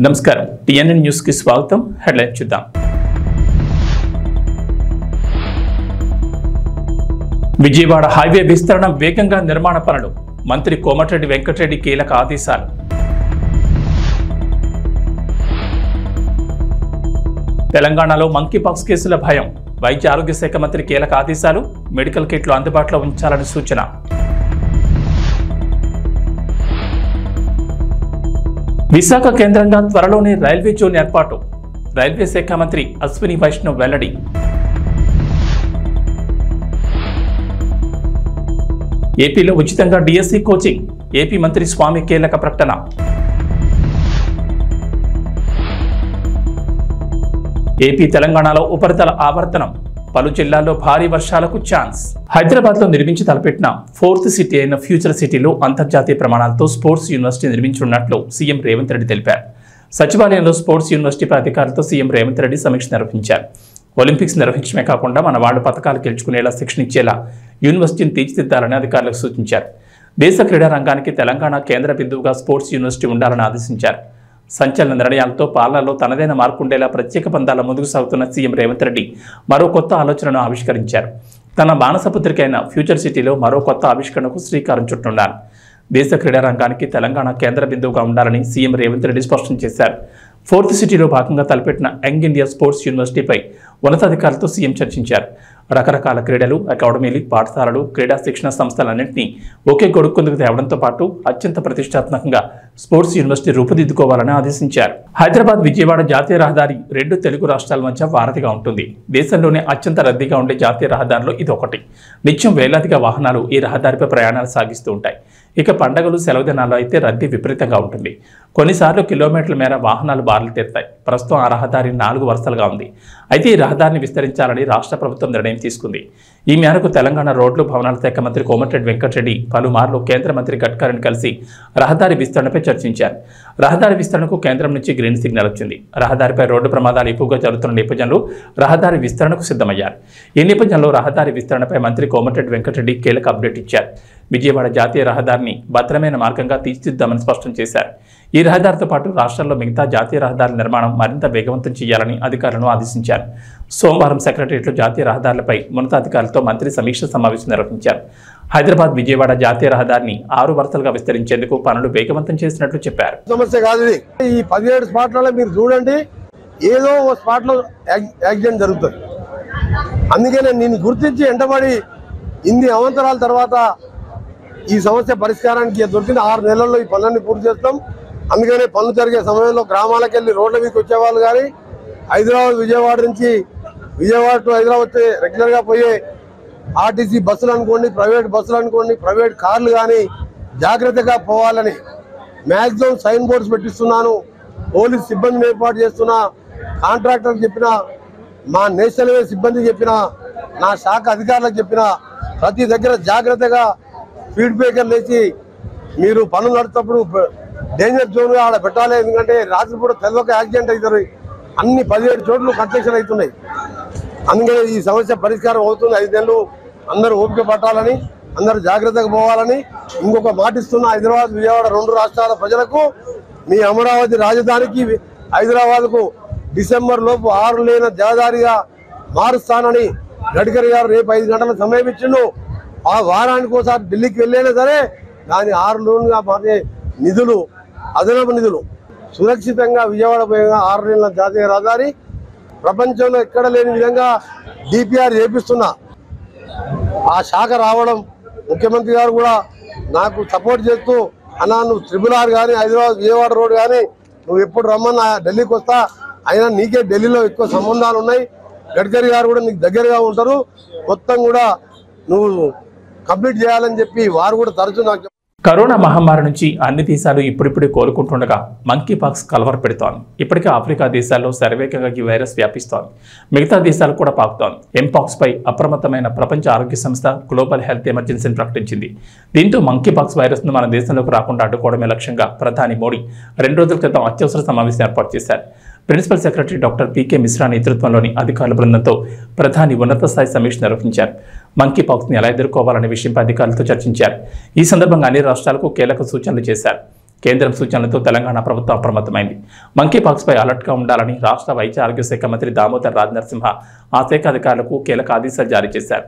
నమస్కారం TNN news కి స్వాగతం. హెడ్లైన్ చూద్దాం. విజయవాడ హైవే విస్తరణ వేగంగా నిర్మాణ పనులు. మంత్రి కోమటిరెడ్డి వెంకటరెడ్డి కీలక ఆదేశాలు. తెలంగాణలో మంకీపాక్స్ కేసుల భయం. వైద్య ఆరోగ్య శాఖ మంత్రి కీలక ఆదేశాలు. మెడికల్ కిట్లు అందుబాటులో ఉంచాలని సూచన. విశాఖ కేంద్రంగా త్వరలోనే రైల్వే జోన్ ఏర్పాటు. రైల్వే శాఖ మంత్రి అశ్విని వైష్ణవ్ వెల్లడి. ఏపీలో ఉచితంగా డిఎస్సి కోచింగ్. ఏపీ మంత్రి స్వామి కీలక ప్రకటన. ఏపీ తెలంగాణలో ఉపరితల ఆవర్తనం. పలు జిల్లాల్లో భారీ వర్షాలకు ఛాన్స్. హైదరాబాద్లో నిర్మించి తలపెట్టిన 4th సిటీ అయిన ఫ్యూచర్ సిటీలో అంతర్జాతీయ ప్రమాణాలతో స్పోర్ట్స్ యూనివర్సిటీ నిర్మించనున్నట్లు సీఎం రేవంత్ రెడ్డి తెలిపారు. సచివాలయంలో స్పోర్ట్స్ యూనివర్సిటీపై అధికారులతో సీఎం రేవంత్ రెడ్డి సమీక్ష నిర్వహించారు. ఒలింపిక్స్ నిర్వహించడమే కాకుండా మన వాళ్ళు పథకాలు గెలుచుకునేలా శిక్షణ ఇచ్చేలా యూనివర్సిటీని తీర్చిదిద్దాలని అధికారులకు సూచించారు. దేశ క్రీడా రంగానికి తెలంగాణ కేంద్ర బిందువుగా స్పోర్ట్స్ యూనివర్సిటీ ఉండాలని ఆదేశించారు. సంచలన నిర్ణయాలతో పాలనలో తనదైన మార్పు ఉండేలా ప్రత్యేక పందాల ముందుకు సాగుతున్న సీఎం రేవంత్ రెడ్డి మరో కొత్త ఆలోచనను ఆవిష్కరించారు. తన మానసపత్రిక అయిన ఫ్యూచర్ సిటీలో మరో కొత్త ఆవిష్కరణకు శ్రీకారం చుట్టనున్నారు. దేశ క్రీడా రంగానికి తెలంగాణ కేంద్ర బిందువుగా ఉండాలని సీఎం రేవంత్ రెడ్డి స్పష్టం చేశారు. 4th సిటీలో భాగంగా తలపెట్టిన యంగ్ ఇండియా స్పోర్ట్స్ యూనివర్సిటీపై ఉన్నతాధికారులతో సీఎం చర్చించారు. రకరకాల క్రీడలు, అకాడమీలు, పాఠశాలలు, క్రీడా శిక్షణ సంస్థలన్నింటినీ ఒకే గొడుక్కుందుకు తేవడంతో పాటు అత్యంత ప్రతిష్టాత్మకంగా స్పోర్ట్స్ యూనివర్సిటీ రూపుదిద్దుకోవాలని ఆదేశించారు. హైదరాబాద్ విజయవాడ జాతీయ రహదారి 2 తెలుగు రాష్ట్రాల మధ్య వారధిగా ఉంటుంది. దేశంలోనే అత్యంత రద్దీగా ఉండే జాతీయ రహదారిలో ఇది ఒకటి. నిత్యం వేలాదిగా వాహనాలు ఈ రహదారిపై ప్రయాణాలు సాగిస్తూ ఉంటాయి. ఇక పండగలు, సెలవు దినాల్లో అయితే రద్దీ విపరీతంగా ఉంటుంది. కొన్నిసార్లు కిలోమీటర్ల మేర వాహనాలు బారులు తీరుతాయి. ప్రస్తుతం ఆ రహదారి 4 వరుసలుగా ఉంది. అయితే ఈ రహదారిని విస్తరించాలని రాష్ట్ర ప్రభుత్వం నిర్ణయం తీసుకుంది. ఈ మేరకు తెలంగాణ రోడ్లు, భవనాల శాఖ మంత్రి కోమటిరెడ్డి వెంకటరెడ్డి పలుమార్లు కేంద్ర మంత్రి గడ్కరీని కలిసి రహదారి విస్తరణపై చర్చించారు. రహదారి విస్తరణకు కేంద్రం నుంచి గ్రీన్ సిగ్నల్ వచ్చింది. రహదారిపై రోడ్డు ప్రమాదాలు ఎక్కువగా జరుగుతున్న నేపథ్యంలో రహదారి విస్తరణకు సిద్ధమయ్యారు. ఈ నేపథ్యంలో రహదారి విస్తరణపై మంత్రి కోమటిరెడ్డి వెంకటరెడ్డి కీలక అప్డేట్ ఇచ్చారు. విజయవాడ జాతీయ రహదారిని భద్రమైన మార్గంగా తీర్చిదిద్దామని స్పష్టం చేశారు. ఈ రహదారితో పాటు రాష్ట్రంలో మిగతా జాతీయ రహదారుల నిర్మాణం మరింత వేగవంతం చేయాలని అధికారులను ఆదేశించారు. సోమవారం సెక్రటరియట్లో జాతీయ రహదారులపై ఉన్నతాధికారులతో మంత్రి సమీక్ష సమావేశం నిర్వహించారు. హైదరాబాద్ విజయవాడ జాతీయ రహదారిని 6 వరుసలుగా విస్తరించేందుకు పనులు వేగవంతం చేసినట్లు చెప్పారు. సమస్య కాదు ఈ 17 స్పాట్లలో మీరు చూడండి, ఏదో ఒక స్పాట్లో యాక్సిడెంట్ జరుగుతుంది. అందుకనే నేను గుర్తించి వెంటబడి ఇన్ని అవంతరాల తర్వాత ఈ సమస్య పరిష్కారానికి దొరికిన 6 నెలల్లో ఈ పనులన్నీ పూర్తి చేస్తాం. అందుకనే పనులు జరిగే సమయంలో గ్రామాలకు వెళ్ళి రోడ్ల మీదకి వచ్చేవాళ్ళు కానీ, హైదరాబాద్ విజయవాడ నుంచి విజయవాడ టు హైదరాబాద్ రెగ్యులర్గా పోయే ఆర్టీసీ బస్సులు అనుకోండి, ప్రైవేట్ బస్సులు అనుకోండి, ప్రైవేట్ కార్లు కానీ జాగ్రత్తగా పోవాలని మ్యాక్సిమం సైన్ బోర్డ్స్ పెట్టిస్తున్నాను. పోలీస్ సిబ్బందిని ఏర్పాటు చేస్తున్నా, కాంట్రాక్టర్కి చెప్పిన, మా నేషనల్ హైవే సిబ్బందికి చెప్పిన, నా శాఖ అధికారులకు చెప్పిన, ప్రతి దగ్గర జాగ్రత్తగా స్పీడ్ బ్రేకర్ లేచి మీరు పనులు నడుపుతప్పుడు డేంజర్ జోన్గా ఆడ పెట్టాలి. ఎందుకంటే రాత్రిపూట తెల్లొక యాక్సిడెంట్ అవుతుంది. అన్ని 17 చోట్ల కన్స్ట్రక్షన్ అవుతున్నాయి. అందుకని ఈ సమస్య పరిష్కారం అవుతుంది. 5 నెలలు అందరూ ఓపిక పట్టాలని, అందరూ జాగ్రత్తగా పోవాలని ఇంకొక మాటిస్తున్న హైదరాబాద్ విజయవాడ 2 రాష్ట్రాల ప్రజలకు, మీ అమరావతి రాజధానికి హైదరాబాద్కు డిసెంబర్ లోపు 6 లేన జలధారిగా మారుస్తానని గడ్కరీ గారు రేపు 5 గంటల సమయం ఇచ్చిండు. ఆ వారానికి ఒకసారి ఢిల్లీకి వెళ్ళైనా సరే దాని 6 లోన్గా మారే నిధులు, అదనపు నిధులు సురక్షితంగా విజయవాడ పోయేగా 6 నెలల జాతీయ రహదారి ప్రపంచంలో ఎక్కడ లేని విధంగా డిపిఆర్ చేపిస్తున్నా. ఆ శాఖ రావడం, ముఖ్యమంత్రి గారు కూడా నాకు సపోర్ట్ చేస్తూ, అన్నా నువ్వు RRR కానీ హైదరాబాద్ విజయవాడ రోడ్ కానీ నువ్వు ఎప్పుడు రమ్మన్నా ఢిల్లీకి వస్తా, అయినా నీకే ఢిల్లీలో ఎక్కువ సంబంధాలు ఉన్నాయి, గడ్కరీ గారు కూడా నీకు దగ్గరగా ఉంటారు, మొత్తం కూడా నువ్వు కంప్లీట్ చేయాలని చెప్పి వారు కూడా తరచూ నాకు. కరోనా మహమ్మారి నుంచి అన్ని దేశాలు ఇప్పుడిప్పుడే కోలుకుంటుండగా మంకీపాక్స్ కలవర పెడుతోంది. ఇప్పటికే ఆఫ్రికా దేశాల్లో శరవేగంగా ఈ వైరస్ వ్యాపిస్తోంది. మిగతా దేశాలు కూడా పాకుతోంది. ఎంపాక్స్ పై అప్రమత్తమైన ప్రపంచ ఆరోగ్య సంస్థ గ్లోబల్ హెల్త్ ఎమర్జెన్సీని ప్రకటించింది. దీంతో మంకీపాక్స్ వైరస్ ను మన దేశంలోకి రాకుండా అడ్డుకోవడమే లక్ష్యంగా ప్రధాని మోడీ 2 రోజుల క్రితం అత్యవసర సమావేశం ఏర్పాటు చేశారు. Principal secretary doctor PK Mishra నేతృత్వంలోని అధికారుల బృందంతో ప్రధాని ఉన్నత స్థాయి సమీక్ష నిర్వహించారు. మంకీపాక్స్ ని ఎలా ఎదుర్కోవాలనే విషయంపై అధికారులతో చర్చించారు. ఈ సందర్భంగా అన్ని రాష్ట్రాలకు కీలక సూచనలు చేశారు. కేంద్రం సూచనలతో తెలంగాణ ప్రభుత్వం అప్రమత్తమైంది. మంకీపాక్స్పై అలర్ట్గా ఉండాలని రాష్ట్ర వైద్య ఆరోగ్య శాఖ మంత్రి దామోదర్ రాజ్ నరసింహ ఆ శాఖ అధికారులకు కీలక ఆదేశాలు జారీ చేశారు.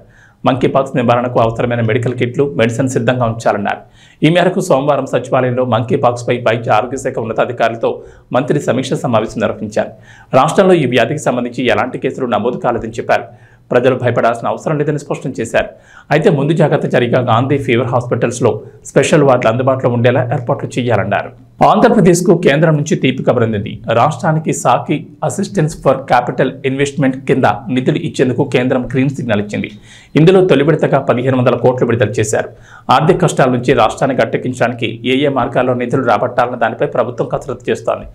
మంకీపాక్స్ నివారణకు అవసరమైన మెడికల్ కిట్లు, మెడిసిన్ సిద్ధంగా ఉంచాలన్నారు. ఈ మేరకు సోమవారం సచివాలయంలో మంకీపాక్స్పై వైద్య ఆరోగ్య శాఖ ఉన్నతాధికారులతో మంత్రి సమీక్ష సమావేశం నిర్వహించారు. రాష్ట్రంలో ఈ వ్యాధికి సంబంధించి ఎలాంటి కేసులు నమోదు కాలేదని చెప్పారు. ప్రజలు భయపడాల్సిన అవసరం లేదని స్పష్టం చేశారు. అయితే ముందు జాగ్రత్త చర్యగా గాంధీ ఫీవర్ హాస్పిటల్స్లో స్పెషల్ వార్డులు అందుబాటులో ఉండేలా ఏర్పాట్లు చేయాలన్నారు. ఆంధ్రప్రదేశ్కు కేంద్రం నుంచి తీపి కబరింది. రాష్ట్రానికి సాకి అసిస్టెన్స్ ఫర్ క్యాపిటల్ ఇన్వెస్ట్మెంట్ కింద నిధులు ఇచ్చేందుకు కేంద్రం గ్రీన్ సిగ్నల్ ఇచ్చింది. ఇందులో తొలి విడతగా 1500 కోట్లు విడుదల చేశారు. ఆర్థిక కష్టాల నుంచి రాష్ట్రాన్ని గట్టెక్కించడానికి ఏ మార్గాల్లో నిధులు రాబట్టాలన్న దానిపై ప్రభుత్వం కసరత్తు చేస్తోంది.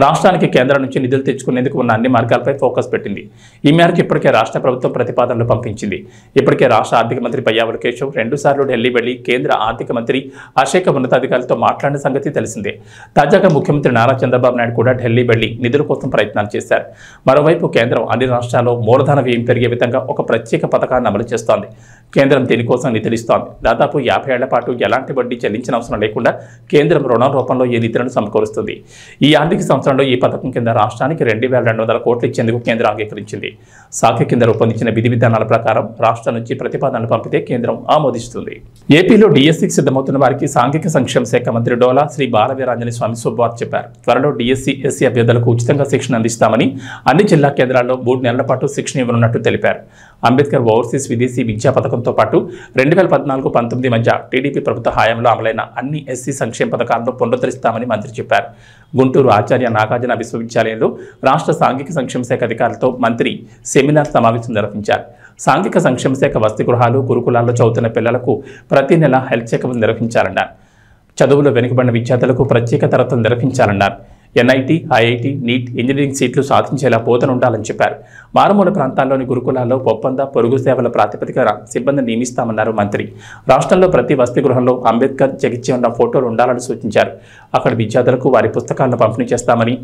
రాష్ట్రానికి కేంద్రం నుంచి నిధులు తెచ్చుకునేందుకు ఉన్న అన్ని మార్గాలపై ఫోకస్ పెట్టింది. ఈ మేరకు ఇప్పటికే రాష్ట్ర ప్రభుత్వం ప్రతిపాదనలు పంపించింది. ఇప్పటికే రాష్ట్ర ఆర్థిక మంత్రి పయ్యావుల కేశవ్ 2 సార్లు ఢిల్లీ వెళ్లి కేంద్ర ఆర్థిక మంత్రి ఆ శాఖ ఉన్నతాధికారులతో మాట్లాడిన సంగతి తెలిసిందే. తాజాగా ముఖ్యమంత్రి నారా చంద్రబాబు నాయుడు కూడా ఢిల్లీ వెళ్లి నిధుల కోసం ప్రయత్నాలు చేశారు. మరోవైపు కేంద్రం అన్ని రాష్ట్రాల్లో మూలధన వ్యయం పెరిగే విధంగా ఒక ప్రత్యేక పథకాన్ని అమలు చేస్తోంది. కేంద్రం దీనికోసం నిధులు ఇస్తోంది. దాదాపు 50 ఏళ్ల పాటు ఎలాంటి వడ్డీ చెల్లించిన అవసరం లేకుండా కేంద్రం రుణం రూపంలో ఈ నిధులను సమకూరుస్తుంది. ఈ ఆర్థిక సంవత్సరంలో ఈ పథకం కింద రాష్ట్రానికి 2200 కోట్లు ఇచ్చేందుకు కేంద్రం అంగీకరించింది. సాకి కింద రూపొందించిన విధి విధానాల ప్రకారం రాష్ట్రం నుంచి ప్రతిపాదనలు పంపితే కేంద్రం ఆమోదిస్తుంది. ఏపీలో డిఎస్సికి సిద్ధమవుతున్న వారికి సాంఘిక సంక్షేమ శాఖ మంత్రి డోలా శ్రీ బాలవీరాంజనేయ స్వామి శుభవార్త చెప్పారు. త్వరలో డిఎస్సి, ఎస్సీ అభ్యర్థులకు ఉచితంగా శిక్షణ అందిస్తామని, అన్ని జిల్లా కేంద్రాల్లో 3 నెలల పాటు శిక్షణ ఇవ్వనున్నట్టు తెలిపారు. అంబేద్కర్ ఓవర్సీస్ విదేశీ విద్యా పథకంతో పాటు 2014-19 మధ్య టీడీపీ ప్రభుత్వ హయాంలో అమలైన అన్ని ఎస్సీ సంక్షేమ పథకాలను పునరుద్ధరిస్తామని మంత్రి చెప్పారు. గుంటూరు ఆచార్య నాగార్జున విశ్వవిద్యాలయంలో రాష్ట్ర సాంఘిక సంక్షేమ శాఖ అధికారులతో మంత్రి సెమినార్ సమావేశం నిర్వహించారు. సాంఘిక సంక్షేమ శాఖ వసతి గృహాలు, గురుకులాల్లో చదువుతున్న పిల్లలకు ప్రతి నెల హెల్త్ చెకప్ నిర్వహించాలన్నారు. చదువులో వెనుకబడిన విద్యార్థులకు ప్రత్యేక తరగతులు నిర్వహించాలన్నారు. ఎన్ఐటి, ఐఐటి, నీట్, ఇంజనీరింగ్ సీట్లు సాధించేలా బోధన ఉండాలని చెప్పారు. మారుమూల ప్రాంతాల్లోని గురుకులాల్లో ఒప్పంద, పొరుగు సేవల ప్రాతిపదికన సిబ్బందిని నియమిస్తామన్నారు మంత్రి. రాష్ట్రంలో ప్రతి వసతి గృహంలో అంబేద్కర్ జగిత్చి ఉన్న ఫోటోలు ఉండాలని సూచించారు. అక్కడ విద్యార్థులకు వారి పుస్తకాలను పంపిణీ చేస్తామని,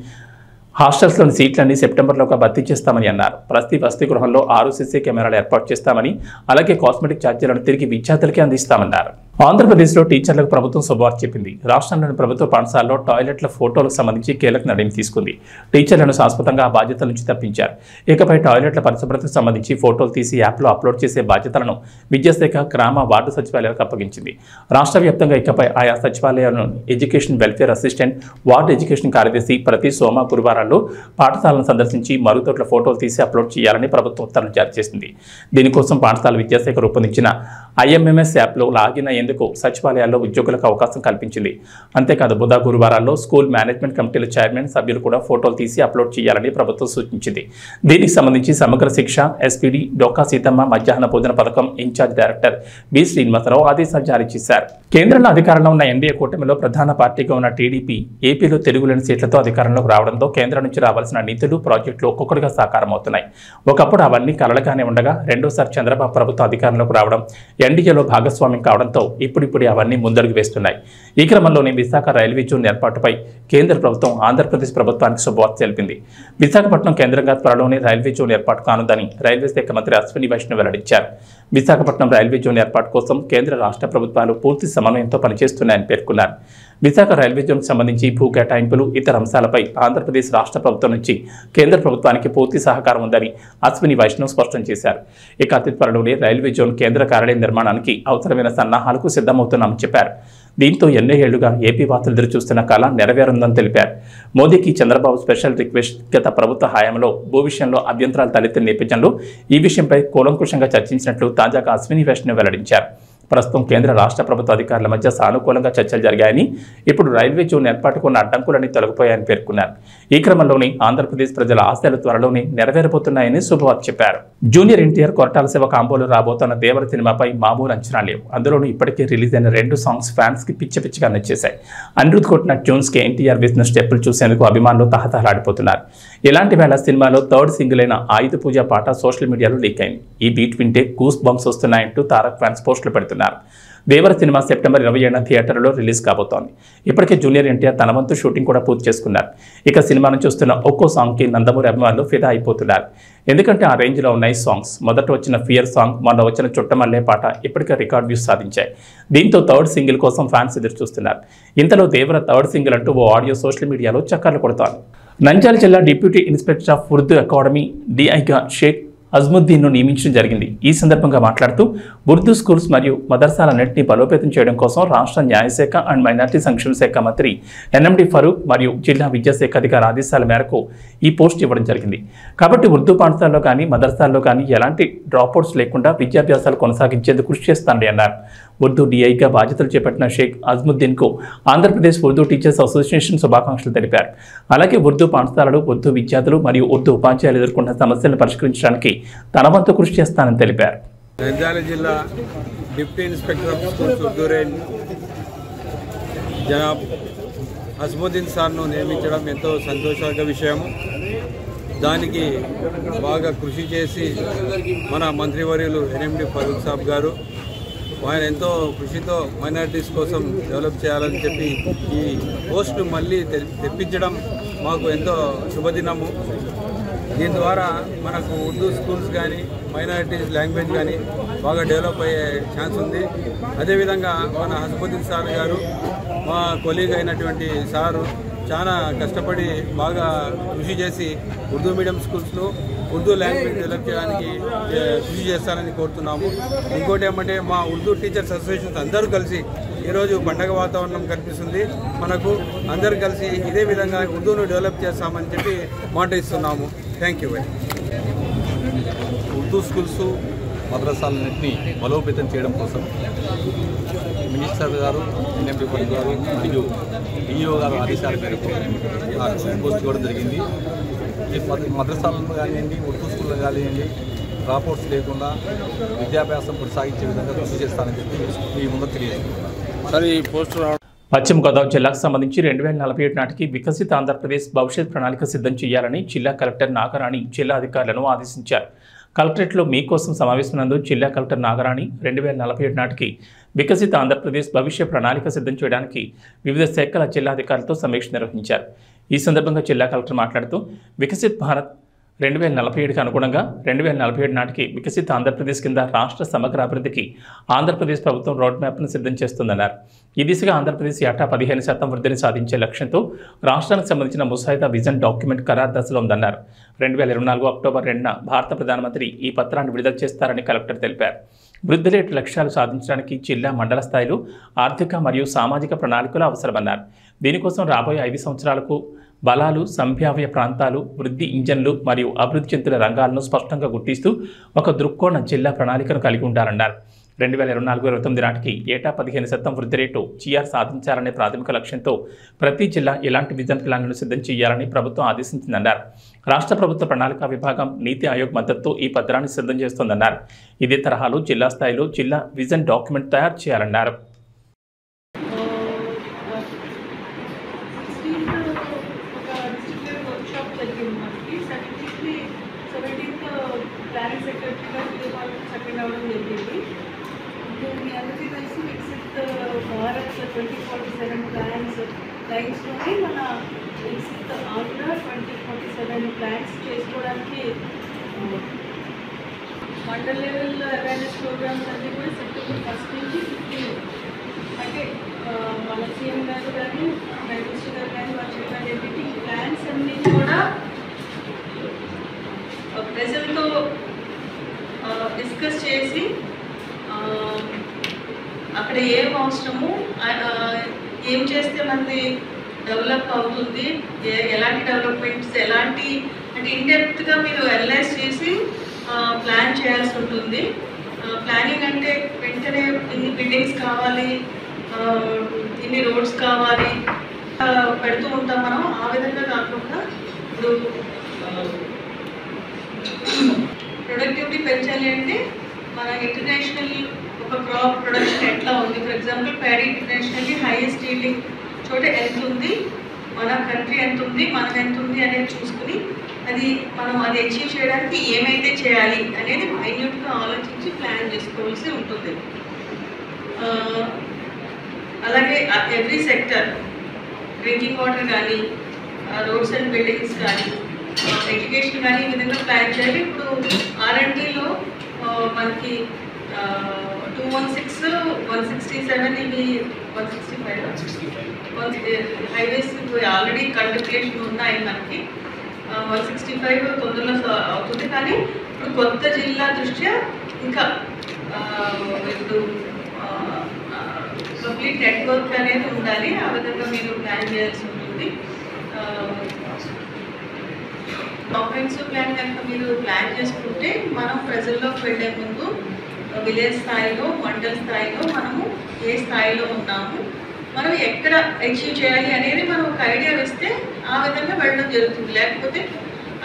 హాస్టల్స్లోని సీట్లన్నీ సెప్టెంబర్లోగా భర్తీ చేస్తామని అన్నారు. ప్రతి వసతి గృహంలో 6 సీసీ కెమెరాలు ఏర్పాటు చేస్తామని, అలాగే కాస్మెటిక్ ఛార్జీలను తిరిగి విద్యార్థులకే అందిస్తామన్నారు. ఆంధ్రప్రదేశ్లో టీచర్లకు ప్రభుత్వం శుభవార్త చెప్పింది. రాష్ట్రంలోని ప్రభుత్వ పాఠశాలలో టాయిలెట్ల ఫోటోలకు సంబంధించి కీలక నిర్ణయం తీసుకుంది. టీచర్లను శాశ్వతంగా ఆ బాధ్యతల నుంచి తప్పించారు. ఇకపై టాయిలెట్ల పరిశుభ్రతకు సంబంధించి ఫోటోలు తీసి యాప్లో అప్లోడ్ చేసే బాధ్యతలను విద్యాశాఖ, గ్రామ, వార్డు సచివాలయాలకు అప్పగించింది. రాష్ట్ర వ్యాప్తంగా ఇకపై ఆయా సచివాలయాలను education welfare assistant, ward education కార్యదర్శి ప్రతి సోమ, గురువారాల్లో పాఠశాలను సందర్శించి మరుగుదొడ్ల ఫోటోలు తీసి అప్లోడ్ చేయాలని ప్రభుత్వం ఉత్తర్వులు జారీ చేసింది. దీనికోసం పాఠశాల విద్యాశాఖ రూపొందించిన IMMS యాప్లో లాగిన్ అయ్యేందుకు సచివాలయాల్లో ఉద్యోగులకు అవకాశం కల్పించింది. అంతేకాదు బుధ, గురువారాల్లో స్కూల్ మేనేజ్మెంట్ కమిటీల చైర్మన్, సభ్యులు కూడా ఫోటోలు తీసి అప్లోడ్ చేయాలని ప్రభుత్వం సూచించింది. దీనికి సంబంధించి సమగ్ర శిక్ష SPD డొక్కా సీతమ్మ మధ్యాహ్న భోజన పథకం ఇన్ఛార్జ్ డైరెక్టర్ బి శ్రీనివాసరావు ఆదేశాలు జారీ చేశారు. కేంద్రంలో అధికారంలో ఉన్న ఎన్డీఏ కూటమిలో ప్రధాన పార్టీగా ఉన్న టీడీపీ ఏపీలో తిరుగులేని సీట్లతో అధికారంలోకి రావడంతో కేంద్రం నుంచి రావాల్సిన నిధులు, ప్రాజెక్టులు ఒక్కొక్కటిగా సాకారం అవుతున్నాయి. ఒకప్పుడు అవన్నీ కలలుగానే ఉండగా రెండోసారి చంద్రబాబు ప్రభుత్వం అధికారంలోకి రావడం, ఎన్డీఏలో భాగస్వామ్యం కావడంతో ఇప్పుడిప్పుడే అవన్నీ ముందడుగు వేస్తున్నాయి. ఈ క్రమంలోనే విశాఖ రైల్వే జోన్ ఏర్పాటుపై కేంద్ర ప్రభుత్వం ఆంధ్రప్రదేశ్ ప్రభుత్వానికి శుభవార్త తెలిపింది. విశాఖపట్నం కేంద్రంగా త్వరలోనే రైల్వే జోన్ ఏర్పాటు కానుందని రైల్వే శాఖ మంత్రి అశ్విని వైష్ణవ్ వెల్లడించారు. విశాఖపట్నం రైల్వే జోన్ ఏర్పాటు కోసం కేంద్ర రాష్ట్ర ప్రభుత్వాలు పూర్తి సమన్వయంతో పనిచేస్తున్నాయని పేర్కొన్నారు. విశాఖ రైల్వే జోన్కు సంబంధించి భూ కేటాయింపులు, ఇతర అంశాలపై ఆంధ్రప్రదేశ్ రాష్ట్ర ప్రభుత్వం నుంచి కేంద్ర ప్రభుత్వానికి పూర్తి సహకారం ఉందని అశ్విని వైష్ణవ్ స్పష్టం చేశారు. ఇక అతి త్వరలోనే రైల్వే జోన్ కేంద్ర కార్యాలయం నిర్మాణానికి అవసరమైన సన్నాహాలకు సిద్ధమవుతున్నామని చెప్పారు. దీంతో ఎన్నో ఏళ్లుగా ఏపీ వాసులు ఎదురు చూస్తున్న కళ నెరవేరుందని తెలిపారు. మోదీకి చంద్రబాబు స్పెషల్ రిక్వెస్ట్ గత ప్రభుత్వ హయాంలో భూ విషయంలో అభ్యంతరాలు తలెత్తిన నేపథ్యంలో ఈ విషయంపై కూలంకుషంగా చర్చించినట్లు తాజాగా అశ్విని వైష్ణవ్ వెల్లడించారు. ప్రస్తుతం కేంద్ర రాష్ట్ర ప్రభుత్వ అధికారుల మధ్య సానుకూలంగా చర్చలు జరిగాయని, ఇప్పుడు రైల్వే జోన్ ఏర్పాటుకు ఉన్న అడ్డంకులన్నీ తొలగిపోయాయని పేర్కొన్నారు. ఈ క్రమంలోనే ఆంధ్రప్రదేశ్ ప్రజల ఆశలు త్వరలోనే నెరవేరబోతున్నాయని శుభవార్త చెప్పారు. జూనియర్ ఎన్టీఆర్, కొరటాల శివ కాంబోలో రాబోతున్న దేవర సినిమాపై మామూలు అంచనాలు లేవు. అందులోనూ ఇప్పటికే రిలీజ్ అయిన 2 సాంగ్స్ ఫ్యాన్స్ కి పిచ్చిగా నచ్చేశాయి. అనిరుద్ కొట్టిన ట్యూన్స్ కి ఎన్టీఆర్ వేసిన స్టెప్పులు చూసేందుకు అభిమానులు తహతహలాడిపోతున్నారు. ఇలాంటి వేళ సినిమాలో 3rd సింగిల్ అయిన ఆయుధ పూజ పాట సోషల్ మీడియాలో లీక్ అయింది. ఈ బీట్ వింటే గూస్ బంప్స్ వస్తున్నాయంటూ తారక్ ఫ్యాన్స్ పోస్టులు పెడుతున్నారు. దేవర సినిమా సెప్టెంబర్ 27న థియేటర్లో రిలీజ్ కాబోతోంది. ఇప్పటికే జూనియర్ ఎన్టీఆర్ తన వంతు షూటింగ్ కూడా పూర్తి చేసుకున్నారు. ఇక సినిమాను చూస్తున్న ఒక్కో సాంగ్కి నందమూరి అభిమానులు ఫిదా అయిపోతున్నారు. ఎందుకంటే ఆ రేంజ్లో ఉన్నాయి సాంగ్స్. మొదట వచ్చిన ఫియర్ సాంగ్, మొన్న వచ్చిన చుట్టమల్లే పాట ఇప్పటికే రికార్డ్ వ్యూస్ సాధించాయి. దీంతో థర్డ్ సింగిల్ కోసం ఫ్యాన్స్ ఎదురు చూస్తున్నారు. ఇంతలో దేవర థర్డ్ సింగిల్ అంటూ ఓ ఆడియో సోషల్ మీడియాలో చక్కర్లు కొడుతోంది. నంద్యాల జిల్లా deputy inspector of Urdu academy డిఐగా షేక్ అజ్ముద్దీన్ను నియమించడం జరిగింది. ఈ సందర్భంగా మాట్లాడుతూ ఉర్దూ స్కూల్స్ మరియు మదర్సాలన్నింటినీ బలోపేతం చేయడం కోసం రాష్ట్ర న్యాయశాఖ అండ్ మైనార్టీ సంక్షేమ శాఖ మంత్రి ఎన్ఎండి ఫరూక్ మరియు జిల్లా విద్యాశాఖ అధికారి ఆదేశాల మేరకు ఈ పోస్ట్ ఇవ్వడం జరిగింది. కాబట్టి ఉర్దూ పాఠశాలలో కానీ మదర్సాల్లో కానీ ఎలాంటి డ్రాప్అవుట్స్ లేకుండా విద్యాభ్యాసాలు కొనసాగించేందుకు కృషి చేస్తానని అన్నారు. ఉర్దూ డిఐగా బాధ్యతలు చేపట్టిన షేక్ అజ్ముద్దీన్కు ఆంధ్రప్రదేశ్ ఉర్దూ టీచర్స్ అసోసియేషన్ శుభాకాంక్షలు తెలిపారు. అలాగే ఉర్దూ పాఠశాలలు, ఉర్దూ విద్యార్థులు మరియు ఉర్దూ ఉపాధ్యాయులు ఎదుర్కొన్న సమస్యలను పరిష్కరించడానికి తన వంతు కృషి చేస్తానని తెలిపారు. నంద్యాల జిల్లా deputy inspector of schools Urdu range జనాబ్ అజ్ముద్దీన్ సార్ను నియమించడం ఎంతో సంతోషక విషయము. దానికి బాగా కృషి చేసి మన మంత్రివర్యులు ఎన్ఎండి ఫరూక్ సాబ్ గారు ఆయన ఎంతో కృషితో మైనారిటీస్ కోసం డెవలప్ చేయాలని చెప్పి ఈ పోస్టు మళ్ళీ తెప్పించడం మాకు ఎంతో శుభదినము. దీని ద్వారా మనకు ఉర్దూ స్కూల్స్ కానీ మైనారిటీస్ లాంగ్వేజ్ కానీ బాగా డెవలప్ అయ్యే ఛాన్స్ ఉంది. అదేవిధంగా మన అజ్ముద్దీన్ సార్ గారు మా కొలీగ్ అయినటువంటి సారు చాలా కష్టపడి బాగా కృషి చేసి ఉర్దూ మీడియం స్కూల్స్లో ఉర్దూ లాంగ్వేజ్ డెవలప్ చేయడానికి కృషి చేస్తారని కోరుతున్నాము. ఇంకోటి ఏమంటే మా ఉర్దూ టీచర్స్ అసోసియేషన్స్ అందరూ కలిసి ఈరోజు పండగ వాతావరణం కనిపిస్తుంది. మనకు అందరూ కలిసి ఇదే విధంగా ఉర్దూను డెవలప్ చేస్తామని చెప్పి మాట ఇస్తున్నాము. Thank you. ఉర్దూ స్కూల్స్ మద్రసాలన్నింటినీ బలోపేతం చేయడం కోసం మినిస్టర్ గారు, ఎన్ఎండి ఫరూక్ గారు మరియు డిఈఓ గారు ఆదేశాల మేరకు పోస్ట్ ఇవ్వడం జరిగింది. ఈ మద్రసాలను కానివ్వండి, ఉర్దూ స్కూల్లో కానివ్వండి డ్రాప్అవుట్స్ లేకుండా విద్యాభ్యాసం కొనసాగించే విధంగా కృషి చేస్తానని చెప్పి మీ ముందు తెలియజేస్తున్నాను. ఈ పోస్ట్ పశ్చిమ గోదావరి జిల్లాకు సంబంధించి 2047 నాటికి వికసిత ఆంధ్రప్రదేశ్ భవిష్యత్ ప్రణాళిక సిద్ధం చేయాలని జిల్లా కలెక్టర్ నాగరాణి జిల్లా అధికారులను ఆదేశించారు. కలెక్టరేట్లో మీకోసం సమావేశమైనందు జిల్లా కలెక్టర్ నాగరాణి 2047 నాటికి వికసిత ఆంధ్రప్రదేశ్ భవిష్య ప్రణాళిక సిద్ధం చేయడానికి వివిధ శాఖల జిల్లా అధికారులతో సమీక్ష నిర్వహించారు. ఈ సందర్భంగా జిల్లా కలెక్టర్ మాట్లాడుతూ వికసిత్ భారత్ 2047కి అనుగుణంగా 2047 నాటికి వికసిత ఆంధ్రప్రదేశ్ కింద రాష్ట్ర సమగ్ర అభివృద్ధికి ఆంధ్రప్రదేశ్ ప్రభుత్వం రోడ్ మ్యాప్ను సిద్ధం చేస్తుందన్నారు. ఈ దిశగా ఆంధ్రప్రదేశ్ ఏటా 15% వృద్ధిని సాధించే లక్ష్యంతో రాష్ట్రానికి సంబంధించిన ముసాయిదా విజన్ డాక్యుమెంట్ ఖరారు దశలో ఉందన్నారు. 2024 అక్టోబర్ 2న భారత ప్రధానమంత్రి ఈ పత్రాన్ని విడుదల చేస్తారని కలెక్టర్ తెలిపారు. వృద్ధి రేటు లక్ష్యాలు సాధించడానికి జిల్లా మండల స్థాయిలో ఆర్థిక మరియు సామాజిక ప్రణాళికలు అవసరమన్నారు. దీనికోసం రాబోయే 5 సంవత్సరాలకు బలాలు, సంభావ్య ప్రాంతాలు, వృద్ధి ఇంజన్లు మరియు అభివృద్ధి చెందిన రంగాలను స్పష్టంగా గుర్తిస్తూ ఒక దృక్కోణ జిల్లా ప్రణాళికను కలిగి ఉండాలన్నారు. 2024-29 నాటికి ఏటా 15% వృద్ధి రేటు జీఆర్ సాధించాలనే ప్రాథమిక లక్ష్యంతో ప్రతి జిల్లా ఇలాంటి విజన్ ప్లాన్లను సిద్ధం చేయాలని ప్రభుత్వం ఆదేశించిందన్నారు. రాష్ట్ర ప్రభుత్వ ప్రణాళిక విభాగం నీతి ఆయోగ్ మద్దతుతో ఈ పత్రాన్ని సిద్ధం చేస్తోందన్నారు. ఇదే తరహాలో జిల్లా స్థాయిలో జిల్లా విజన్ డాక్యుమెంట్ తయారు చేయాలన్నారు. భారత్ 2047 లైన్స్లోనే మన వికసిత ఆంధ్ర 2047 ప్లాన్స్ చేసుకోవడానికి మండల్ లెవెల్ అవేర్నెస్ ప్రోగ్రామ్స్ అన్నీ కూడా సెప్టెంబర్ 1 నుంచి 15 అంటే మన సీఎం గారు కానీ ప్రైమ్ మినిస్టర్ గారు కానీ వాళ్ళు చెప్పేటి ప్లాన్స్ అన్నీ కూడా ప్రజలతో డిస్కస్ చేసి అక్కడ ఏం అవసరము, ఏం చేస్తే మనది డెవలప్ అవుతుంది, ఎలాంటి డెవలప్మెంట్స్ ఎలాంటి అంటే ఇన్డెప్త్గా మీరు అనలైజ్ చేసి ప్లాన్ చేయాల్సి ఉంటుంది. ప్లానింగ్ అంటే వెంటనే ఇన్ని బిల్డింగ్స్ కావాలి, ఇన్ని రోడ్స్ కావాలి పెడుతూ ఉంటాం మనం. ఆ విధంగా కాకుండా ఇప్పుడు ప్రొడక్టివిటీ పెంచాలి అంటే మన ఇంటర్నేషనల్ ఒక క్రాప్ ప్రొడక్షన్ ఎట్లా ఉంది. For example paddy internationally highest yielding చోట ఎంత ఉంది, మన కంట్రీ ఎంత ఉంది, మనది ఎంత ఉంది అనేది చూసుకుని అది మనం అది అచీవ్ చేయడానికి ఏమైతే చేయాలి అనేది మైన్యూట్గా ఆలోచించి ప్లాన్ చేసుకోవాల్సి ఉంటుంది. అలాగే ఎవ్రీ సెక్టర్, డ్రింకింగ్ వాటర్ కానీ, రోడ్స్ అండ్ బిల్డింగ్స్ కానీ, ఎడ్యుకేషన్ కానీ ఈ విధంగా ప్లాన్ చేయాలి. ఇప్పుడు R&Dలో మనకి 216, 167 ఇవి 165 హైవేస్ ఆల్రెడీ కంటెంప్లేషన్ ఉన్నాయి మనకి. 165 తొందరలో అవుతుంది. కానీ ఇప్పుడు కొత్త జిల్లా దృష్ట్యా ఇంకా ఇప్పుడు కంప్లీట్ నెట్వర్క్ అనేది ఉండాలి. ఆ విధంగా మీరు ప్లాన్ చేయాల్సి ఉంటుంది. కాంప్రహెన్సివ్ ప్లాన్ కనుక మీరు ప్లాన్ చేసుకుంటే మనం ప్రజల్లోకి వెళ్ళే ముందు విలేజ్ స్థాయిలో, మండల స్థాయిలో మనము ఏ స్థాయిలో ఉన్నాము, మనం ఎక్కడ అచీవ్ చేయాలి అనేది మనం ఒక ఐడియా వేస్తే ఆ విధంగా వెళ్ళడం జరుగుతుంది. లేకపోతే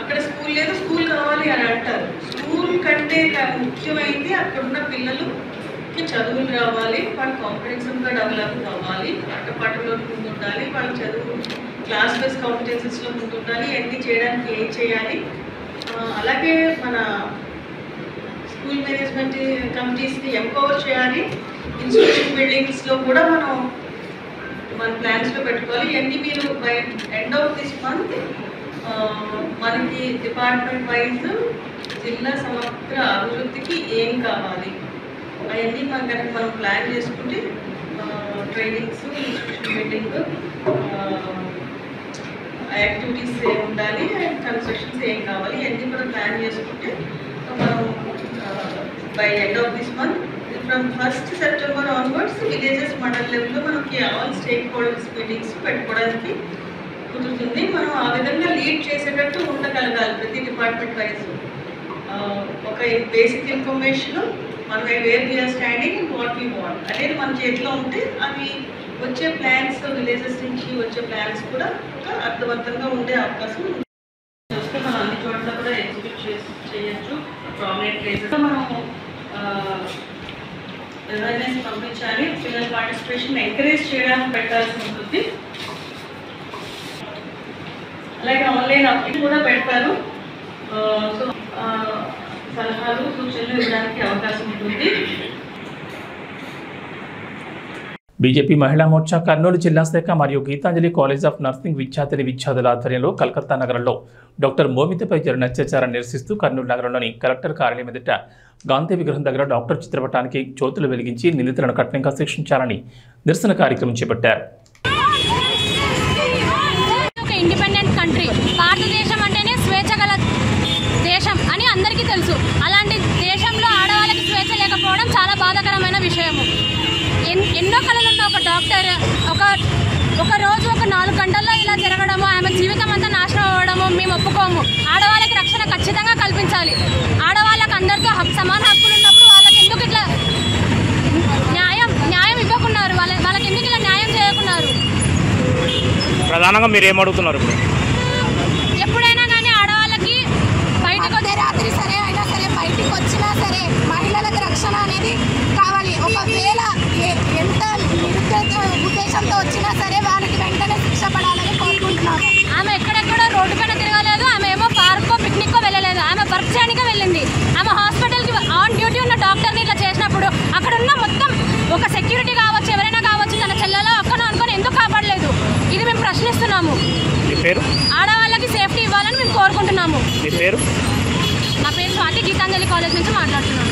అక్కడ స్కూల్ లేదు, స్కూల్ కావాలి అని అంటారు. స్కూల్ కంటే ముఖ్యమైనది అక్కడ ఉన్న పిల్లలకి చదువులు రావాలి, వాళ్ళు కాంపిటెన్స్గా డెవలప్ అవ్వాలి, ఆటపాటలో ముందు ఉండాలి, వాళ్ళ చదువు క్లాస్ బేస్ కాంపిటెన్సెస్లో ముందు ఉండాలి. అన్నీ చేయడానికి ఏం చేయాలి. అలాగే మన స్కూల్ మేనేజ్మెంట్ కమిటీస్ని ఎంపవర్ చేయాలి. ఇన్స్టిట్యూషన్ బిల్డింగ్స్లో కూడా మన ప్లాన్స్లో పెట్టుకోవాలి. ఇవన్నీ మీరు by end of this month మనకి డిపార్ట్మెంట్ వైజ్ జిల్లా సమగ్ర అభివృద్ధికి ఏం కావాలి అవన్నీ మనం ప్లాన్ చేసుకుంటే ట్రైనింగ్స్, ఇన్స్టిట్యూషన్ బిల్డింగ్ యాక్టివిటీస్ ఏం ఉండాలి, కన్స్ట్రక్షన్స్ ఏం కావాలి ఇవన్నీ కూడా ప్లాన్ చేసుకుంటే మనం by end of this month from 1st September onwards villages mandal లెవెల్లో మనకి ఆల్ స్టేక్ హోల్డర్స్ మీటింగ్స్ పెట్టుకోవడానికి కుదురుతుంది. మనం ఆ విధంగా లీడ్ చేసేటట్టు ఉండగలగాలి. ప్రతి డిపార్ట్మెంట్ వైజ్ ఒక బేసిక్ ఇన్ఫర్మేషన్, మనం where we are standing and what we want అనేది మన చేతిలో ఉంటే అవి వచ్చే ప్లాన్స్, విలేజెస్ నుంచి వచ్చే ప్లాన్స్ కూడా అర్థవంతంగా ఉండే అవకాశం ఉంది. చూస్తే మనం అన్ని చోట్ల కూడా ఎగ్జిక్యూట్ చేయొచ్చు. ప్రామినెంట్ ప్లేసెస్ మనం అవేర్నెస్ పంపించాలి. పిల్లల పార్టిసిపేషన్ ఎంకరేజ్ చేయడానికి పెట్టాల్సి ఉంటుంది. అలాగే ఆన్లైన్ అప్డేట్ కూడా పెడతారు. సో సలహాలు, సూచనలు ఇవ్వడానికి అవకాశం ఉంటుంది. బీజేపీ మహిళా మోర్చా కర్నూలు జిల్లా శాఖ మరియు గీతాంజలి కాలేజ్ ఆఫ్ నర్సింగ్ విద్యార్థుల ఆధ్వర్యంలో కలకత్తా నగరంలో డాక్టర్ మోమితపై జరిగిన అత్యాచారాన్ని నిరసిస్తూ కర్నూలు నగరంలోని కలెక్టర్ కార్యాలయం ఎదుట గాంధీ విగ్రహం దగ్గర డాక్టర్ చిత్రపటానికి జ్యోతులు వెలిగించి నిందితులను కఠినంగా శిక్షించాలని నిరసన కార్యక్రమం చేపట్టారు. ఇండిపెండెంట్ కంట్రీ, భారతదేశం అంటేనే స్వేచ్ఛ గల దేశం అని అందరికీ తెలుసు. అలాంటి దేశంలో ఆడవాళ్ళకి స్వేచ్ఛ లేకపోవడం చాలా బాధాకరమైన విషయము. ఎన్నో కళలున్న ఒక డాక్టర్ ఒక రోజు ఒక 4 గంటల్లో ఇలా జరగడము, ఆమె జీవితం అంతా నాశనం అవ్వడము మేము ఒప్పుకోము. ఆడవాళ్ళకి రక్షణ ఖచ్చితంగా కల్పించాలి. ఆడవాళ్ళకి అందరితో సమాన హక్కులు ఉన్నప్పుడు వాళ్ళకి ఎందుకు ఇట్లా న్యాయం ఇవ్వకున్నారు? వాళ్ళకి ఎందుకు ఇలా న్యాయం చేయకున్నారు? ప్రధానంగా మీరు ఏమడుగుతున్నారు? ఎప్పుడైనా కానీ ఆడవాళ్ళకి బయటకు రాత్రి సరే అయినా సరే బయటికి వచ్చినా సరే మహిళలకు రక్షణ అనేది కావాలి. ఒకవేళ ఎంత ఉద్దేశంతో వచ్చినా సరే వాళ్ళకి వెంటనే శిక్ష పడాలని కోరుకుంటున్నాము. ఆమె ఎక్కడెక్కడ రోడ్డు పైన తిరగలేదు. ఆమె ఏమో పార్కో పిక్నిక్కో వెళ్ళలేదు. ఆమె వర్క్ చేయడానికి వెళ్ళింది. ఆమె హాస్పిటల్కి ఆన్ డ్యూటీ ఉన్న డాక్టర్ని ఇట్లా చేసినప్పుడు అక్కడ ఉన్న మొత్తం ఒక సెక్యూరిటీ కావచ్చు, ఎవరైనా కావచ్చు, తన చెల్లెలో అక్కనో అనుకొని ఎందుకు కాపాడలేదు? ఇది మేము ప్రశ్నిస్తున్నాము. ఆడవాళ్ళకి సేఫ్టీ ఇవ్వాలని మేము కోరుకుంటున్నాము. నా పేరు స్వాతి, గీతాంజలి కాలేజ్ నుంచి మాట్లాడుతున్నాము.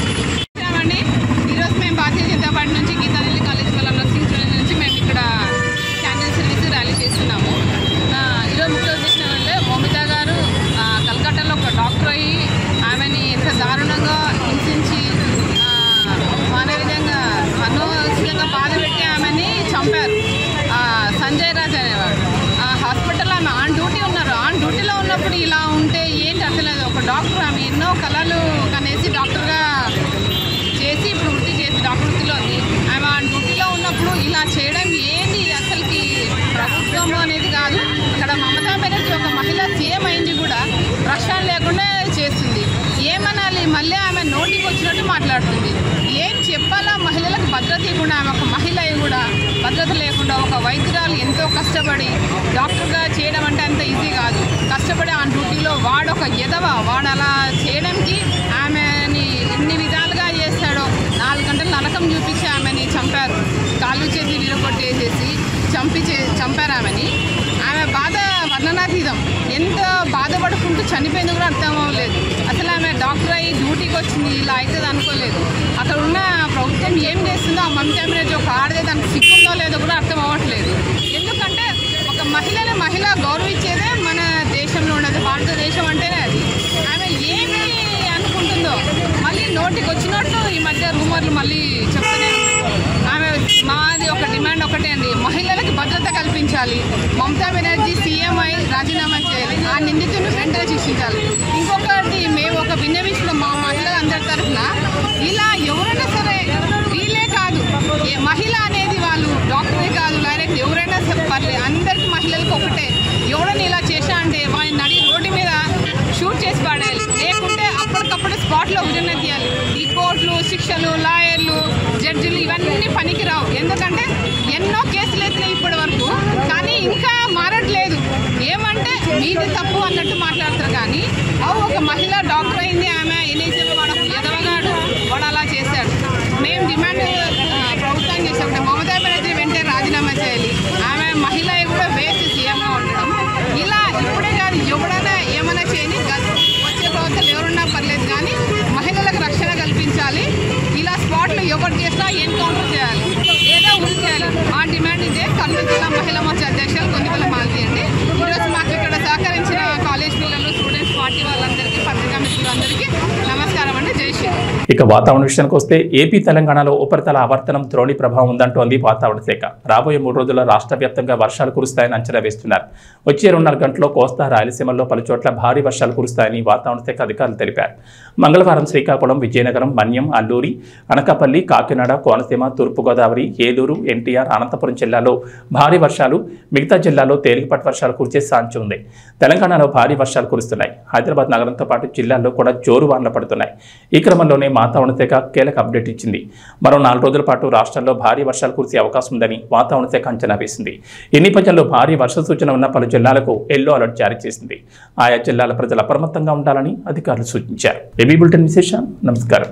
ఈరోజు మేము భారతీయ జనతా పార్టీ నుంచి గీతాంజలి కాలేజ్ వాళ్ళ నర్సింగ్ నుంచి మేము ఇక్కడ క్యాండిల్ సర్వీస్ ర్యాలీ చేస్తున్నాము. ఈరోజు ముఖ్య ఉద్దేశం అంటే మోమిత గారు కలకట్టాలో ఒక డాక్టర్ అయ్యి ఆమెని ఎంత దారుణంగా హింసించి విధంగా అనవసరంగా బాధ పెట్టి ఆమెని చంపారు. సంజయ్ రాజ్ అనేవాడు హాస్పిటల్లో ఆమె ఆన్ డ్యూటీ ఉన్నారు. ఆన్ డ్యూటీలో ఉన్నప్పుడు ఇలా ఉంటే ఏంటి అసలు? ఒక డాక్టర్, ఆమె ఎన్నో కళలు కనేసి డాక్టర్గా చేసి ఇప్పుడు వృత్తి చేసి డాక్టర్ వృత్తిలో ఉంది. ఆమె ఆ డ్యూటీలో ఉన్నప్పుడు ఇలా చేయడం ఏంటి? అసలుకి ప్రభుత్వం అనేది కాదు. అక్కడ మమతా బెనర్జీ ఒక మహిళ సీఎం అయింది కూడా రక్షణ లేకుండా చేస్తుంది. ఏమనాలి? మళ్ళీ ఆమె నోటికి వచ్చినట్టు మాట్లాడుతుంది. ఏం చెప్పాలా? మహిళలకు భద్రత కూడా, ఆమె ఒక మహిళ కూడా భద్రత లేకుండా ఒక వైద్యురాలు ఎంతో కష్టపడి డాక్టర్గా చేయడం అంటే అంత ఈజీ కాదు. కష్టపడి ఆ డ్యూటీలో వాడొక ఎదవ, వాడు అలా చేయడానికి ఆమెని ఎన్ని విధాలుగా చేస్తాడో 4 గంటలు నరకం చూపించి ఆమెని చంపారు. చేతి విరగొట్టేసేసి చంపారు ఆమెని. ఆమె బాధ వర్ణనాతీతం. ఎంత బాధపడుకుంటూ చనిపోయింది కూడా అర్థం అవ్వలేదు. అసలు ఆమె డాక్టర్ అయ్యి డ్యూటీకి వచ్చింది, ఇలా అవుతుంది అనుకోలేదు. అక్కడ ఉన్న ప్రభుత్వం ఏం చేస్తుందో ఆ మమతా బెనర్జీ ఒక ఆడదే దానికి సిగ్గుందో లేదో కూడా అర్థం అవ్వట్లేదు. ఎందుకంటే ఒక మహిళ గౌరవించేదే మన దేశంలో ఉండదు, భారతదేశం అంటేనే అది. ఆమె ఏమి అనుకుంటుందో మళ్ళీ నోటికి వచ్చినట్టు ఈ మధ్య రూమర్లు మళ్ళీ చెప్తూనే ఆమె మాది ఒక డిమాండ్ ఒకటే అండి, మహిళలకు భద్రత కల్పించాలి. మమతా బెనర్జీ సీఎం అయి రాజీనామా చేయాలి, ఆ నిందితులను వెంటనే శిక్షించాలి. ఇంకొకటి మేము ఒక విన్నవించిన మా మహిళలందరి తరఫున ఇలా ఎవరైనా సరే వీళ్ళే కాదు, మహిళ అనేది వాళ్ళు డాక్టరే కాదు, డైరెక్ట్ ఎవరైనా సరే పర్లేదు, అందరికీ మహిళలకు ఒకటే. ఎవరైనా ఇలా చేశా అంటే వాళ్ళని నడి రోడ్డు మీద షూట్ చేసి పడేయాలి, లేకుంటే అప్పటికప్పుడు స్పాట్లో ఉదయం తీయాలి. ఈ కోర్టులు, శిక్షలు, లాయర్లు, జడ్జిలు ఇవన్నీ పనికి రావు. ఎందుకంటే ఎన్నో కేసులు అవుతున్నాయి ఇప్పటి వరకు, కానీ ఇంకా మారట్లేదు. ఏమంటే మీది తప్పు అన్నట్టు మాట్లాడతారు, కానీ ఒక మహిళ డాక్టర్ అయింది, ఆమె ఎన్నిసేపు వాడు ఎదవగాడు, వాడు అలా చేశాడు. మేము డిమాండ్ ప్రభుత్వం చేసామంటే మమతా బెనర్జీ వెంటనే రాజీనామా చేయాలి. ఆమె మహిళ కూడా వేస్ట్ సీఎంగా ఉండడం. ఇలా ఇప్పుడే కాదు, ఎవడైనా ఏమైనా చేయని, వచ్చే ప్రభుత్వాలు ఎవరున్నా పర్లేదు, కానీ మహిళలకు రక్షణ కల్పించాలి. ఇలా స్పాట్లో ఎవరు చేసినా ఎన్కౌంటర్ చేయాలి, లేదా ఉరి చేయాలి. మా డిమాండ్ ఇదే. కర్నూలు జిల్లా మహిళా మోర్చా అధ్యక్షులు కొన్నికల మాల్తీ అండి. ఈరోజు మాకు ఇక్కడ సహకరించిన కాలేజ్ పిల్లలు, స్టూడెంట్స్, పార్టీ వాళ్ళందరికీ, పత్రికా మిత్రులందరికీ నమస్కారం అండి. జై శ్రీరామ్. ఇక వాతావరణ విషయానికి వస్తే ఏపీ తెలంగాణలో ఉపరితల ఆవర్తనం ద్రోణి ప్రభావం ఉందంటోంది వాతావరణ శాఖ. రాబోయే 3 రోజుల్లో రాష్ట్ర వ్యాప్తంగా వర్షాలు కురుస్తాయని అంచనా వేస్తున్నారు. వచ్చే 2-4 గంటల్లో కోస్తా, రాయలసీమల్లో పలుచోట్ల భారీ వర్షాలు కురుస్తాయని వాతావరణ శాఖ అధికారులు తెలిపారు. మంగళవారం శ్రీకాకుళం, విజయనగరం, మన్యం, అల్లూరి, అనకాపల్లి, కాకినాడ, కోనసీమ, తూర్పుగోదావరి, ఏలూరు, ఎన్టీఆర్, అనంతపురం జిల్లాలో భారీ వర్షాలు, మిగతా జిల్లాలో తేలికపాటి వర్షాలు కురిసే సాంచి ఉంది. తెలంగాణలో భారీ వర్షాలు కురుస్తున్నాయి. హైదరాబాద్ నగరంతో పాటు జిల్లాల్లో కూడా జోరు వానలు పడుతున్నాయి. ఈ క్రమంలోనే వాతావరణ శాఖ కీలక అప్డేట్ ఇచ్చింది. మరో 4 రోజుల పాటు రాష్ట్రంలో భారీ వర్షాలు కురిసే అవకాశం ఉందని వాతావరణ శాఖ అంచనా వేసింది. ఈ నేపథ్యంలో భారీ వర్ష సూచన ఉన్న పలు జిల్లాలకు ఎల్లో అలర్ట్ జారీ చేసింది. ఆయా జిల్లాల ప్రజలు అప్రమత్తంగా ఉండాలని అధికారులు సూచించారు. ఏబీ బులెటిన్ విశేషం. నమస్కారం.